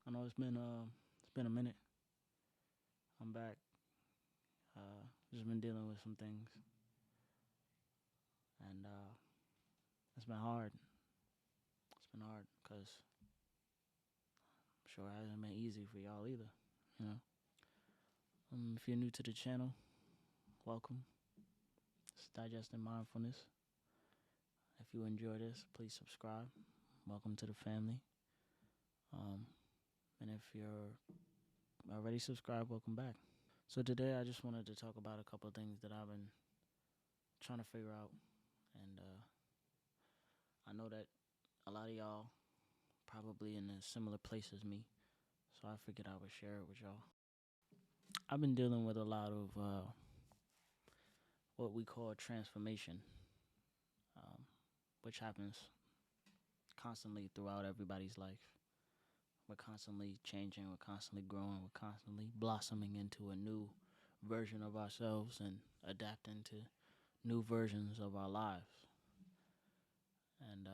I know it's been a minute. I'm back. Just been dealing with some things, and it's been hard. It's been hard because I'm sure it hasn't been easy for y'all either. You know. If you're new to the channel, welcome. It's Digesting Mindfulness. If you enjoy this, please subscribe. Welcome to the family. And if you're already subscribed, welcome back. So today I just wanted to talk about a couple of things that I've been trying to figure out, and I know that a lot of y'all probably in a similar place as me, so I figured I would share it with y'all. I've been dealing with a lot of what we call transformation, um, which happens constantly throughout everybody's life. We're constantly changing, we're constantly growing, we're constantly blossoming into a new version of ourselves and adapting to new versions of our lives. And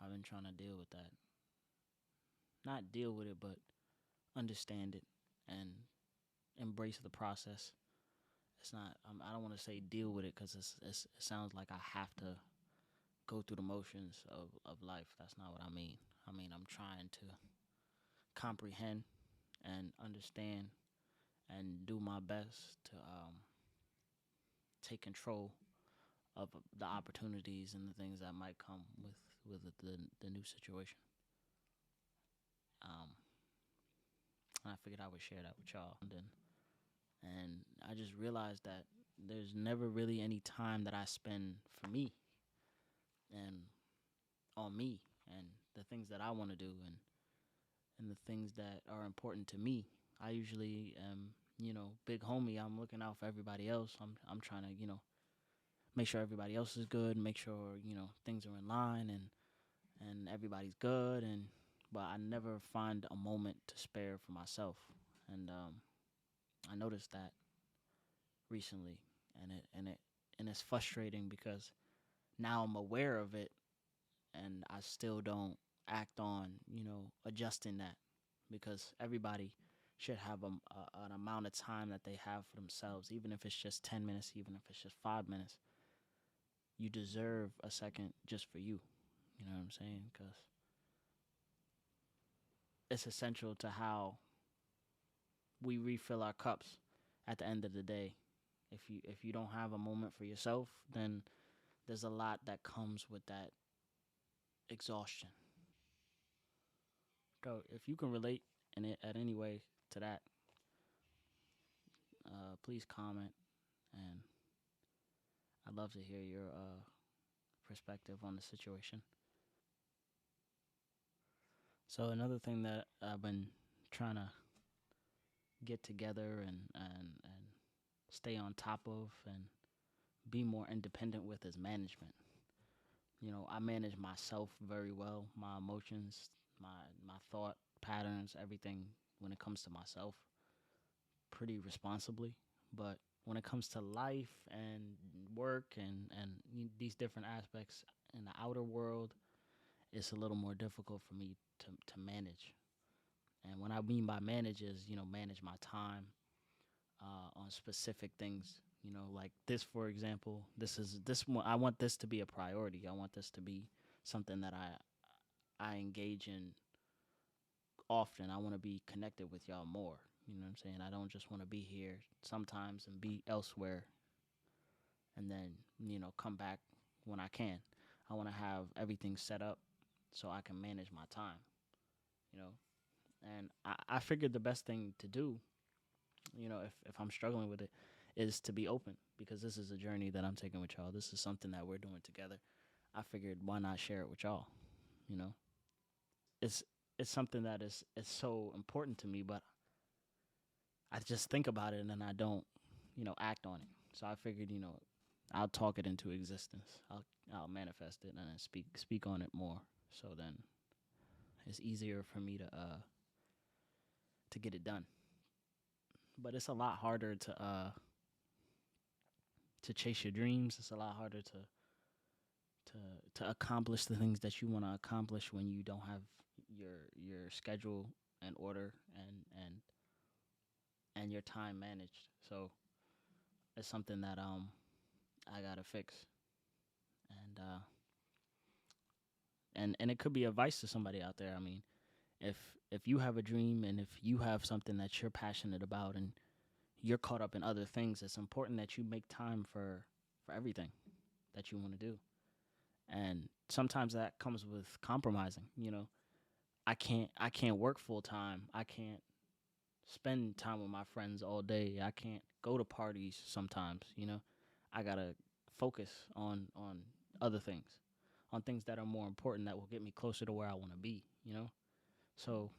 I've been trying to deal with that. Not deal with it, but understand it and embrace the process. It's not. I don't want to say deal with it because it sounds like I have to go through the motions of life. That's not what I mean. I mean I'm trying to comprehend and understand and do my best to take control of the opportunities and the things that might come with the new situation. Um, and I figured I would share that with y'all. And I just realized that there's never really any time that I spend for me and on me and the things that I want to do and the things that are important to me. I usually am, big homie. I'm looking out for everybody else. I'm trying to, make sure everybody else is good, make sure, things are in line and everybody's good but I never find a moment to spare for myself. And I noticed that recently, and it's frustrating because now I'm aware of it, and I still don't act on adjusting that, because everybody should have an amount of time that they have for themselves, even if it's just 10 minutes, even if it's just 5 minutes. You deserve a second just for you. You know what I'm saying? Because it's essential to how we refill our cups at the end of the day. If you don't have a moment for yourself, then there's a lot that comes with that exhaustion. So if you can relate in it at any way to that, please comment, and I'd love to hear your perspective on the situation. So another thing that I've been trying to get together and stay on top of and be more independent with is management. I manage myself very well, my emotions, my thought patterns, everything when it comes to myself pretty responsibly. But when it comes to life and work and these different aspects in the outer world, it's a little more difficult for me to manage. And what I mean by manage is, manage my time on specific things. Like this, for example, this one. I want this to be a priority. I want this to be something that I engage in often. I want to be connected with y'all more. You know what I'm saying? I don't just want to be here sometimes and be elsewhere and then, come back when I can. I want to have everything set up so I can manage my time, you know. And I figured the best thing to do, if I'm struggling with it, is to be open, because this is a journey that I'm taking with y'all. This is something that we're doing together. I figured why not share it with y'all, you know. It's it's something that is it's so important to me, but I just think about it and then I don't, act on it. So I figured, I'll talk it into existence. I'll manifest it and then speak on it more. So then it's easier for me to get it done. But it's a lot harder to chase your dreams. It's a lot harder to accomplish the things that you want to accomplish when you don't have your schedule in order and your time managed. So it's something that I gotta fix. And and it could be advice to somebody out there. I mean, if if you have a dream and if you have something that you're passionate about and you're caught up in other things, it's important that you make time for everything that you want to do. And sometimes that comes with compromising. I can't work full time. I can't spend time with my friends all day. I can't go to parties sometimes. I gotta focus on other things, on things that are more important that will get me closer to where I want to be. So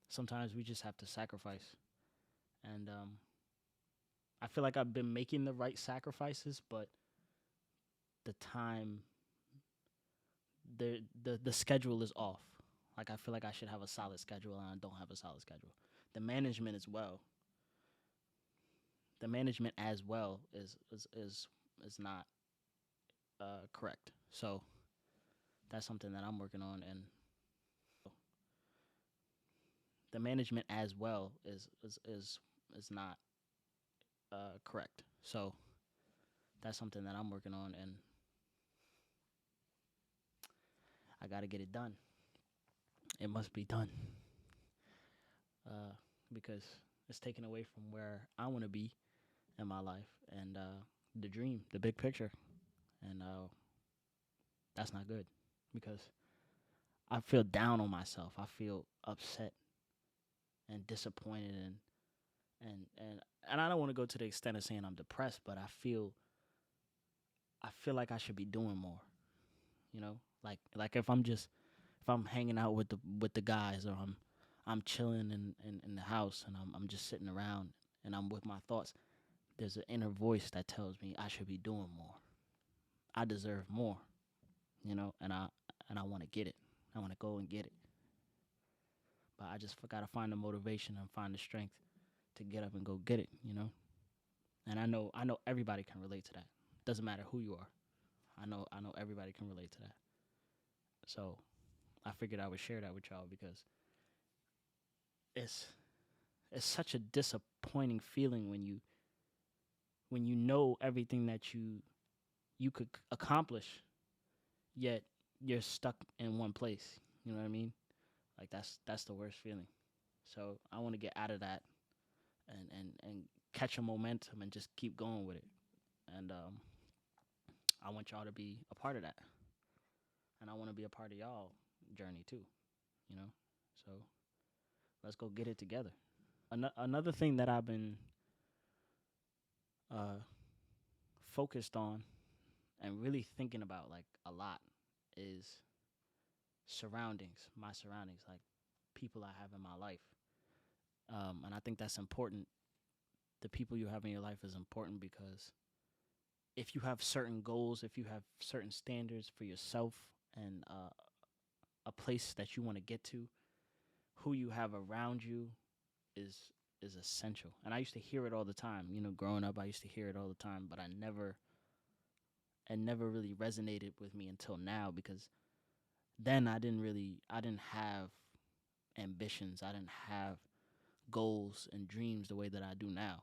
sometimes we just have to sacrifice, and I feel like I've been making the right sacrifices, but the time, the schedule is off. Like I feel like I should have a solid schedule, and I don't have a solid schedule. The management as well. The management as well is not correct. So that's something that I'm working on, and the management as well is not correct. So that's something that I'm working on, and I got to get it done. It must be done uh, because it's taken away from where I want to be in my life and the dream, the big picture, and that's not good because I feel down on myself. I feel upset and disappointed, and I don't want to go to the extent of saying I'm depressed, but I feel like I should be doing more. Like if I'm hanging out with the guys, or I'm chilling in the house and I'm just sitting around and I'm with my thoughts. There's an inner voice that tells me I should be doing more. I deserve more, and I want to get it. I want to go and get it. But I just gotta find the motivation and find the strength to get up and go get it. And I know everybody can relate to that. Doesn't matter who you are. I know everybody can relate to that. So I figured I would share that with y'all because it's it's such a disappointing feeling when you know everything that you could accomplish, yet you're stuck in one place. You know what I mean? Like that's the worst feeling. So I want to get out of that and catch a momentum and just keep going with it. And I want y'all to be a part of that, and I want to be a part of y'all journey too. You know, so let's go get it together. Another thing that I've been uh, focused on and really thinking about like a lot is my surroundings, like people I have in my life. And I think that's important. The people you have in your life is important because if you have certain goals, if you have certain standards for yourself and a place that you want to get to, who you have around you is is essential. And I used to hear it all the time. Growing up, I used to hear it all the time, but it never really resonated with me until now because then I didn't have ambitions. I didn't have goals and dreams the way that I do now.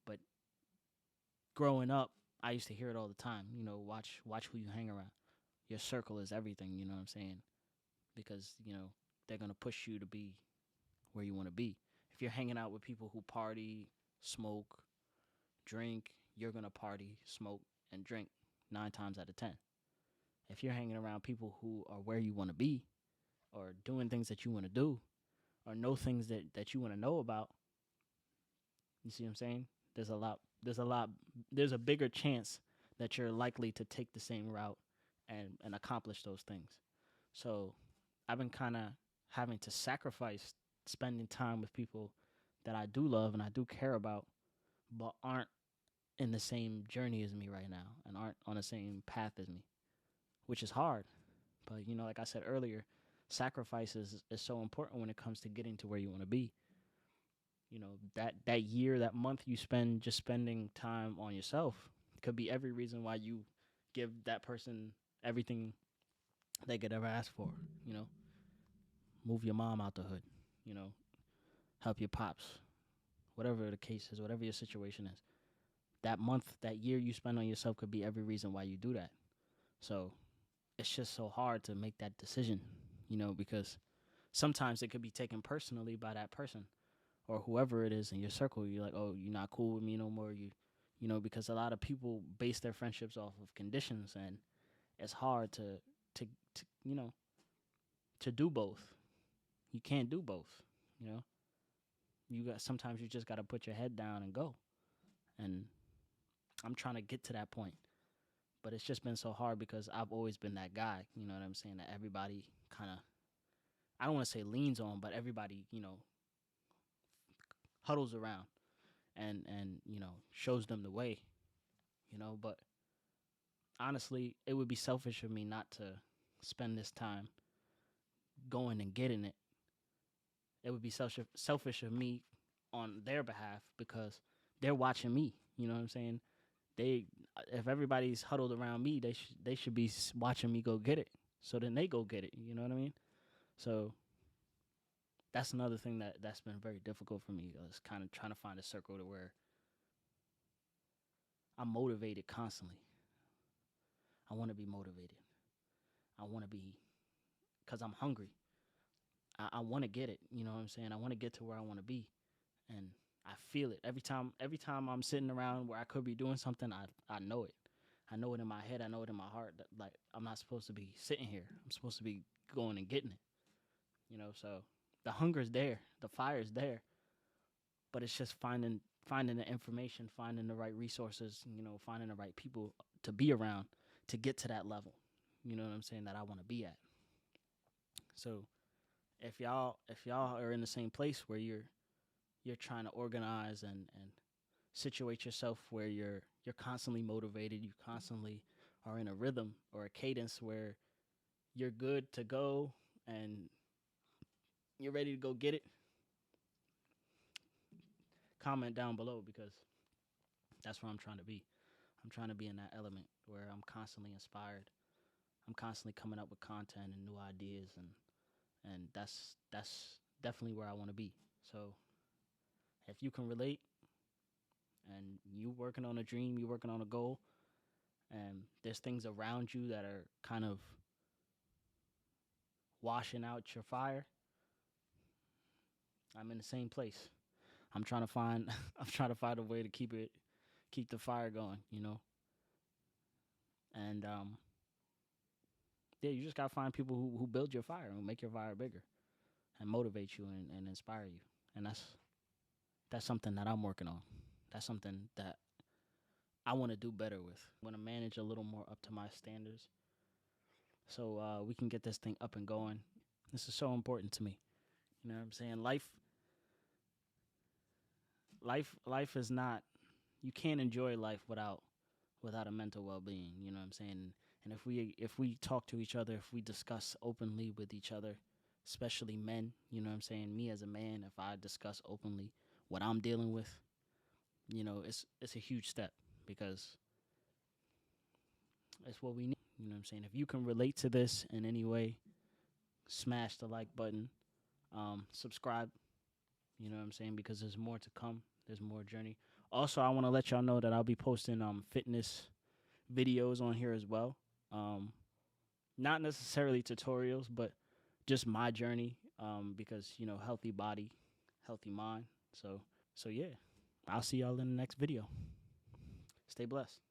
But growing up, I used to hear it all the time. Watch who you hang around. Your circle is everything, you know what I'm saying? Because, they're going to push you to be where you want to be. If you're hanging out with people who party, smoke, drink, you're going to party, smoke, and drink 9 times out of 10. If you're hanging around people who are where you want to be or doing things that you want to do or know things that you want to know about, you see what I'm saying? There's a bigger chance that you're likely to take the same route and accomplish those things. So I've been kind of having to sacrifice spending time with people that I do love and I do care about, but aren't in the same journey as me right now and aren't on the same path as me, which is hard. But like I said earlier, sacrifice is so important when it comes to getting to where you want to be. That year, that month you spend just spending time on yourself could be every reason why you give that person everything they could ever ask for. move your mom out the hood, you know, help your pops, whatever the case is, whatever your situation is. That month, that year you spend on yourself could be every reason why you do that. So it's just so hard to make that decision, because sometimes it could be taken personally by that person or whoever it is in your circle. You're like, oh, you're not cool with me no more. Because a lot of people base their friendships off of conditions, and it's hard to you know to do both. You can't do both. You know, sometimes you just got to put your head down and go. And I'm trying to get to that point, but it's just been so hard because I've always been that guy. You know what I'm saying? That everybody kind of, I don't want to say leans on, but everybody huddles around and shows them the way. But honestly, it would be selfish of me not to spend this time going and getting it. It would be selfish of me on their behalf because they're watching me. You know what I'm saying? If everybody's huddled around me, they should be watching me go get it. So then they go get it. You know what I mean? So that's another thing that's been very difficult for me. Is kind of trying to find a circle to where I'm motivated constantly. I want to be motivated. I want to be, because I'm hungry. I want to get it. You know what I'm saying? I want to get to where I want to be, and I feel it every time. Every time I'm sitting around where I could be doing something, I know it. I know it in my head. I know it in my heart. That, like, I'm not supposed to be sitting here. I'm supposed to be going and getting it. So the hunger's there, the fire's there, but it's just finding the information, finding the right resources, finding the right people to be around to get to that level. You know what I'm saying? That I want to be at. So if y'all are in the same place where you're trying to organize and situate yourself where you're constantly motivated, you constantly are in a rhythm or a cadence where you're good to go and you're ready to go get it, comment down below because that's where I'm trying to be. I'm trying to be in that element where I'm constantly inspired. I'm constantly coming up with content and new ideas, and that's definitely where I want to be. So if you can relate and you working on a dream, you working on a goal, and there's things around you that are kind of washing out your fire, I'm in the same place. I'm trying to find I'm trying to find a way to keep the fire going. And yeah, you just gotta find people who build your fire and make your fire bigger and motivate you and inspire you. And that's something that I'm working on. That's something that I want to do better with. I want to manage a little more up to my standards so we can get this thing up and going. This is so important to me. You know what I'm saying? Life is not. You can't enjoy life without a mental well-being. You know what I'm saying? And if we talk to each other, if we discuss openly with each other, especially men, you know what I'm saying? Me as a man, if I discuss openly what I'm dealing with, it's a huge step because it's what we need. You know what I'm saying? If you can relate to this in any way, smash the like button, subscribe. You know what I'm saying? Because there's more to come. There's more journey. Also, I want to let y'all know that I'll be posting fitness videos on here as well. Not necessarily tutorials, but just my journey. Because healthy body, healthy mind. So yeah, I'll see y'all in the next video. Stay blessed.